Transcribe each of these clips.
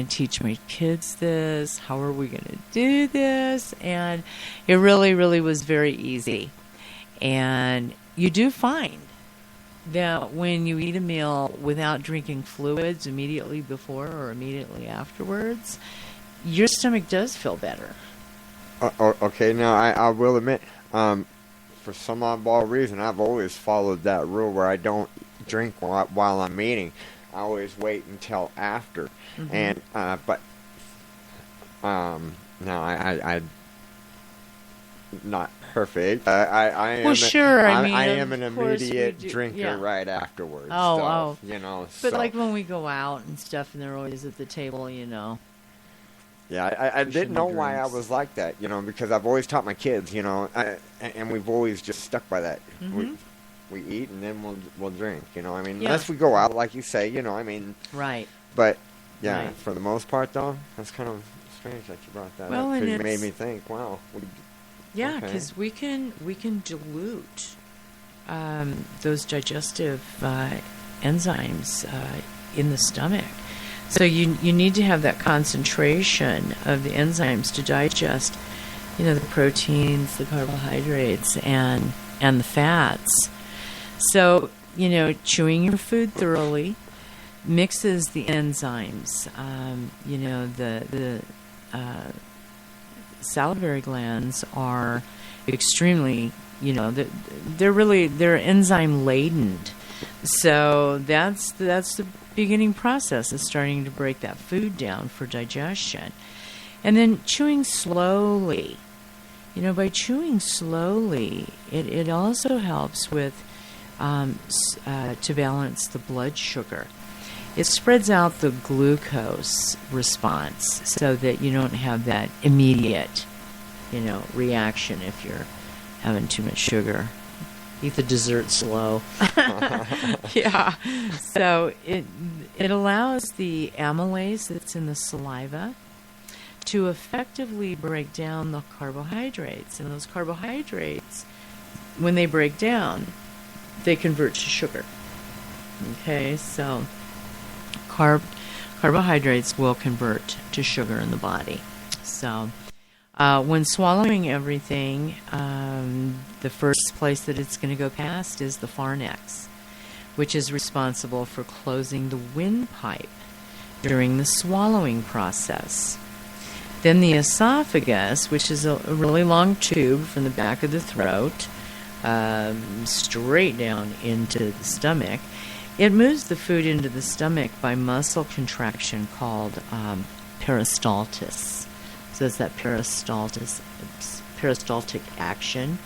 teach my kids this? How are we going to do this? And it really, really was very easy. And you do find that when you eat a meal without drinking fluids immediately before or immediately afterwards, your stomach does feel better. Okay, now I will admit, for some oddball reason, I've always followed that rule where I don't drink while I'm eating. I always wait until after. Mm-hmm. And but no, I not perfect. I am. Well, sure. I am an immediate drinker right afterwards. Oh. You know. But so. like when we go out and stuff, and they're always at the table, you know. Yeah, I didn't know why I was like that, you know, because I've always taught my kids, you know, and we've always just stuck by that. Mm-hmm. We eat and then we'll drink, you know. I mean, Yeah. unless we go out, like you say, you know. I mean, Right. But yeah, Right. for the most part, though, that's kind of strange that you brought that Well, up. and Because you made me think, wow. Yeah, okay. because we can dilute those digestive enzymes in the stomach. So you need to have that concentration of the enzymes to digest, you know, the proteins, the carbohydrates, and the fats. So, you know, chewing your food thoroughly mixes the enzymes. You know, the salivary glands are extremely, you know, they're enzyme laden. So that's the beginning process, is starting to break that food down for digestion. And then chewing slowly. You know, by chewing slowly, it also helps with to balance the blood sugar. It spreads out the glucose response so that you don't have that immediate, you know, reaction if you're having too much sugar. Eat the dessert slow. Yeah. So it allows the amylase that's in the saliva to effectively break down the carbohydrates. And those carbohydrates, when they break down, they convert to sugar. Okay, so carbohydrates will convert to sugar in the body. So when swallowing everything, the first place that it's going to go past is the pharynx, which is responsible for closing the windpipe during the swallowing process. Then the esophagus, which is a really long tube from the back of the throat straight down into the stomach. It moves the food into the stomach by muscle contraction called peristaltis. So it's that peristaltic action,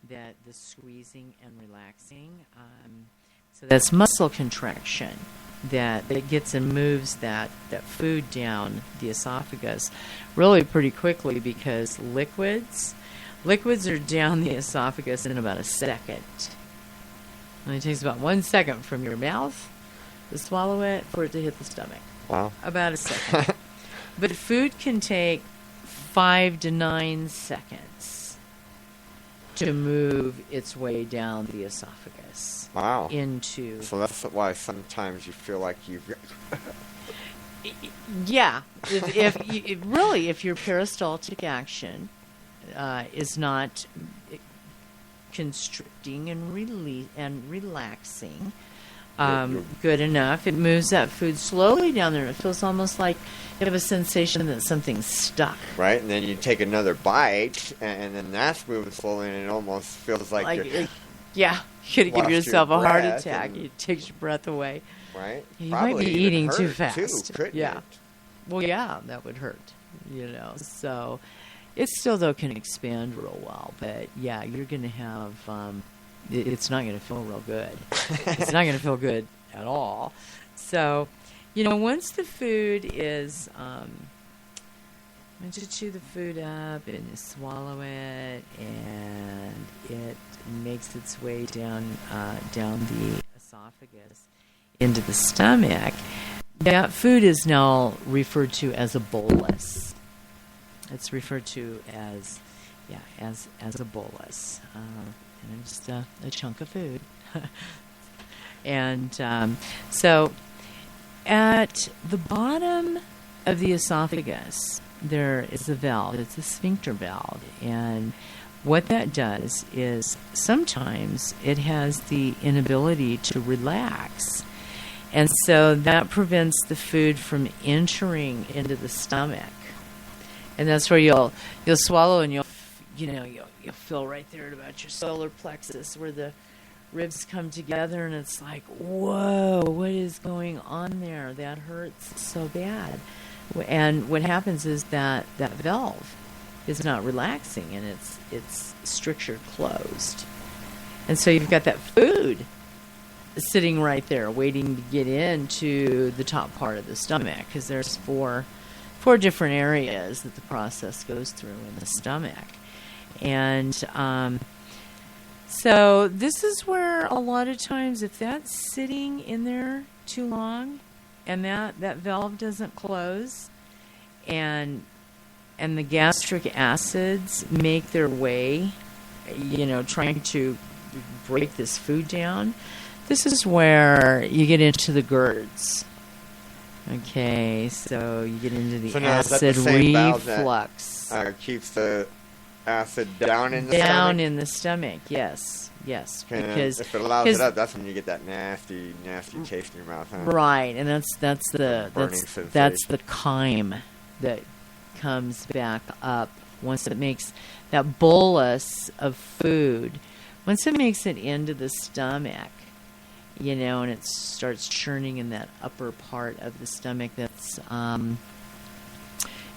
that the squeezing and relaxing. So that's muscle contraction that gets and moves that food down the esophagus really pretty quickly, because liquids are down the esophagus in about a second. And it takes about 1 second from your mouth to swallow it for it to hit the stomach. Wow. About a second. But food can take 5 to 9 seconds to move its way down the esophagus. Wow. Into. So that's why sometimes you feel like you've. Yeah. If your peristaltic action is not constricting and relaxing good enough, it moves that food slowly down there. It feels almost like you have a sensation that something's stuck. Right, and then you take another bite, and then that's moving slowly, and it almost feels like you're... Yeah, you're going to give yourself a heart attack. It takes your breath away. Right. You Probably might be eating too hurt, fast. couldn't yeah. it? Well, yeah, that would hurt, you know. So it still, though, can expand real well. But, yeah, you're going to have... it's not going to feel real good. It's not going to feel good at all. So, you know, once the food is... once you chew the food up and you swallow it, and it makes its way down the esophagus into the stomach, that food is now referred to as a bolus. It's referred to as a bolus, and just a chunk of food. And so at the bottom of the esophagus, there is a valve. It's a sphincter valve. And what that does is sometimes it has the inability to relax. And so that prevents the food from entering into the stomach. And that's where you'll swallow and you'll feel right there at about your solar plexus where the ribs come together, and it's like, whoa, what is going on there? That hurts so bad. And what happens is that valve is not relaxing, and it's stricture closed. And so you've got that food sitting right there waiting to get into the top part of the stomach, because there's four different areas that the process goes through in the stomach. And so this is where a lot of times, if that's sitting in there too long and that valve doesn't close, and the gastric acids make their way, trying to break this food down, this is where you get into the GERDs. Okay, so you get into the acid reflux. Keeps the acid down in the stomach? Down in the stomach, yes. Because if it allows it up, that's when you get that nasty taste in your mouth, huh? Right, and that's the chyme that comes back up once it makes that bolus of food. Once it makes it into the stomach, and it starts churning in that upper part of the stomach, that's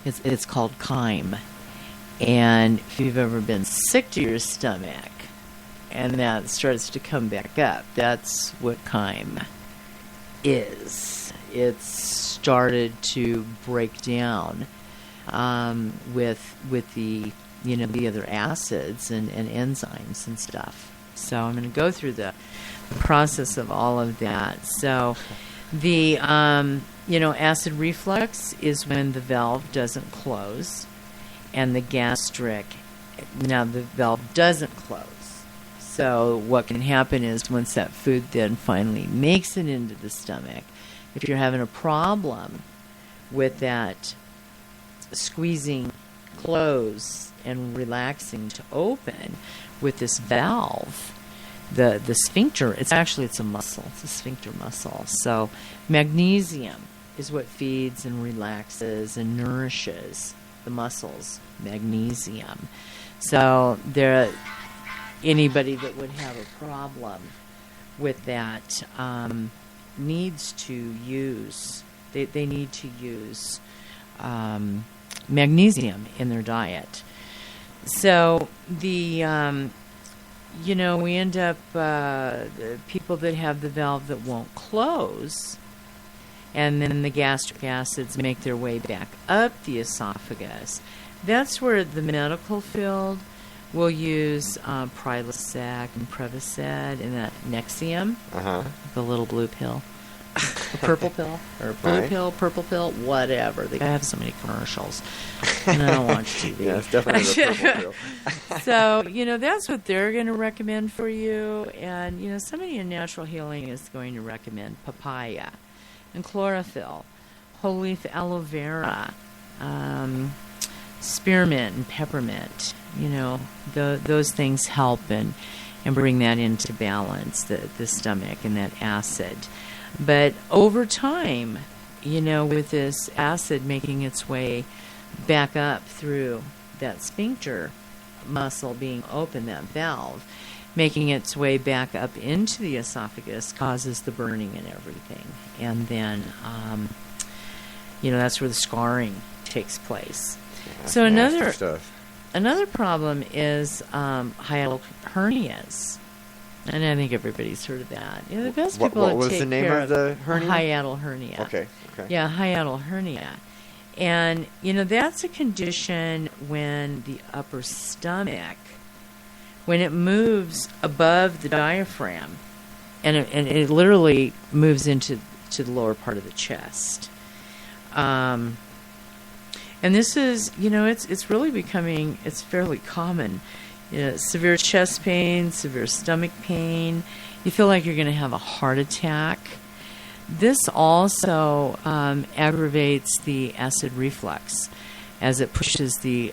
it's called chyme. And if you've ever been sick to your stomach and that starts to come back up, that's what chyme is. It's started to break down with the the other acids and enzymes and stuff. So I'm going to go through the process of all of that. So the acid reflux is when the valve doesn't close. And the valve doesn't close. So what can happen is once that food then finally makes it into the stomach, if you're having a problem with that squeezing close and relaxing to open with this valve, the sphincter, it's a muscle. It's a sphincter muscle. So magnesium is what feeds and relaxes and nourishes the muscles, magnesium. So anybody that would have a problem with that needs to use magnesium in their diet. So we end up people that have the valve that won't close, and then the gastric acids make their way back up the esophagus. That's where the medical field will use Prilosec and Prevacid and that Nexium, the little blue pill, a purple pill, or blue pill, purple pill, whatever. They have so many commercials, and I don't watch TV. Yeah, it's definitely the purple pill. So, that's what they're going to recommend for you. And, somebody in natural healing is going to recommend papaya and chlorophyll, whole leaf aloe vera, spearmint and peppermint. Those things help and bring that into balance, the stomach and that acid. But over time, with this acid making its way back up through that sphincter muscle being open, that valve, making its way back up into the esophagus causes the burning and everything. And then, that's where the scarring takes place. Yeah, so another problem is hiatal hernias. And I think everybody's heard of that. The best people what was take the name care of the hernia? Hiatal hernia. Okay. Yeah, hiatal hernia. And, that's a condition when the upper stomach, when it moves above the diaphragm, and it literally moves into the lower part of the chest. And this is, it's really becoming, it's fairly common. Severe chest pain, severe stomach pain. You feel like you're going to have a heart attack. this also aggravates the acid reflux as it pushes the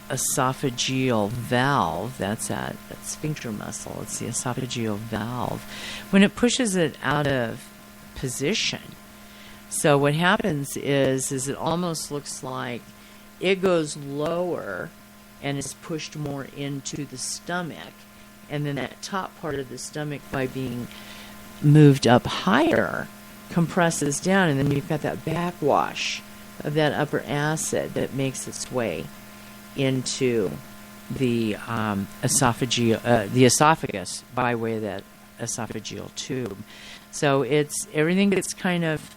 esophageal valve. That's that sphincter muscle. It's the esophageal valve. When it pushes it out of position, so what happens is it almost looks like it goes lower and is pushed more into the stomach, and then that top part of the stomach, by being moved up higher, compresses down, and then you've got that backwash of that upper acid that makes its way into the esophagus by way of that esophageal tube. So it's everything gets kind of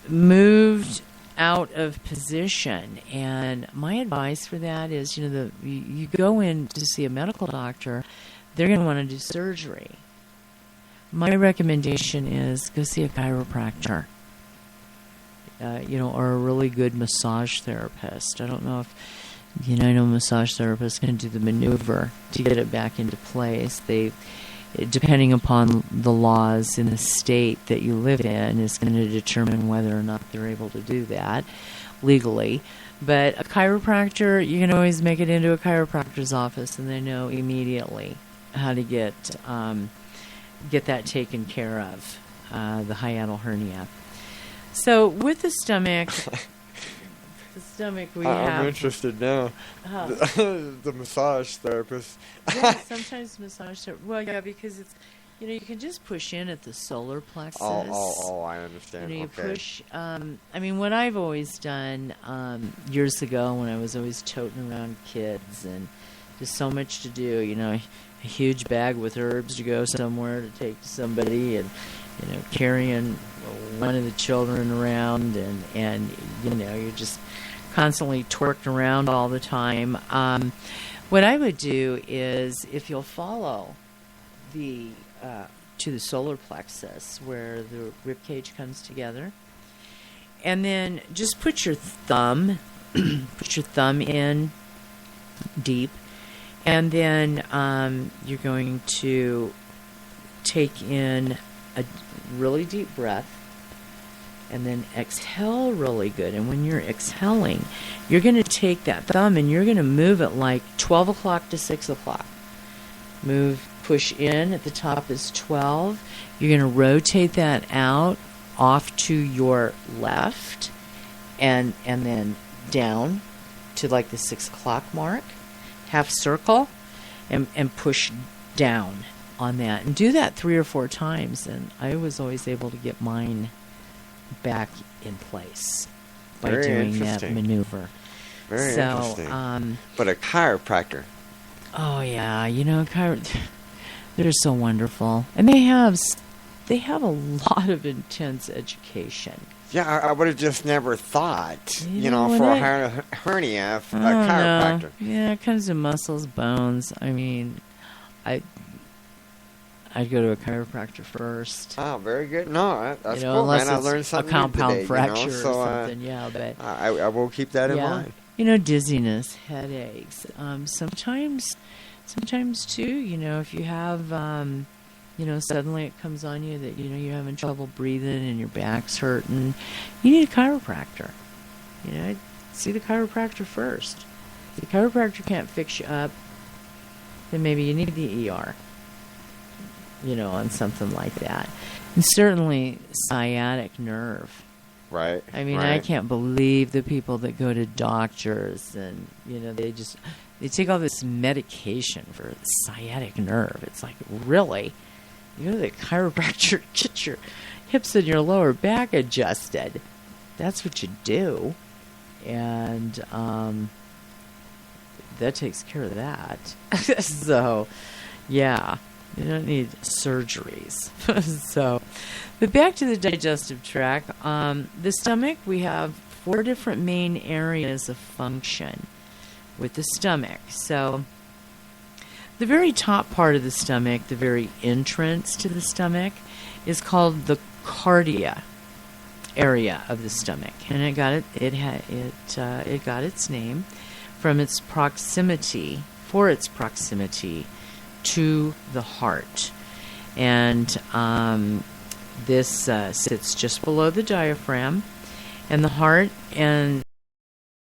moved out of position. And my advice for that is, you go in to see a medical doctor, they're going to want to do surgery. My recommendation is go see a chiropractor, or a really good massage therapist. I don't know if, I know massage therapists can do the maneuver to get it back into place. Depending upon the laws in the state that you live in, is going to determine whether or not they're able to do that legally. But a chiropractor, you can always make it into a chiropractor's office, and they know immediately how to get that taken care of, the hiatal hernia. So with the stomach, we have... I'm interested now. The massage therapist. Yeah, sometimes massage therapist. Well, yeah, because it's, you can just push in at the solar plexus. Oh, I understand. You okay. push, what I've always done years ago when I was always toting around kids and just so much to do, a huge bag with herbs to go somewhere to take to somebody, and carrying one of the children around, and you're just constantly twerked around all the time. What I would do is, if you'll follow to the solar plexus where the rib cage comes together, and then just put your thumb in deep. And then you're going to take in a really deep breath and then exhale really good. And when you're exhaling, you're going to take that thumb and you're going to move it like 12 o'clock to 6 o'clock. Push in at the top is 12. You're going to rotate that out off to your left and then down to like the 6 o'clock mark. Half circle, and push down on that. And do that 3 or 4 times, and I was always able to get mine back in place by doing that maneuver. Very interesting. But a chiropractor. Oh, yeah. They're so wonderful. And they have a lot of intense education. Yeah, I would have just never thought, for a hernia, a chiropractor. No. Yeah, it comes to muscles, bones. I'd go to a chiropractor first. Oh, very good. No, that's cool, unless man. I it's learned something a compound today, fracture or so, something. But I will keep that in mind. Dizziness, headaches. Sometimes too, if you have... suddenly it comes on you that, you're having trouble breathing and your back's hurting. You need a chiropractor. See the chiropractor first. If the chiropractor can't fix you up, then maybe you need the ER, on something like that. And certainly sciatic nerve. Right. I can't believe the people that go to doctors and, they take all this medication for sciatic nerve. It's like, really? You go to the chiropractor, get your hips and your lower back adjusted. That's what you do. And that takes care of that. So, yeah, you don't need surgeries. But back to the digestive tract. The stomach, we have 4 different main areas of function with the stomach. So the very top part of the stomach, the very entrance to the stomach, is called the cardia area of the stomach, and it got its name from its proximity to the heart. And This sits just below the diaphragm, and the heart and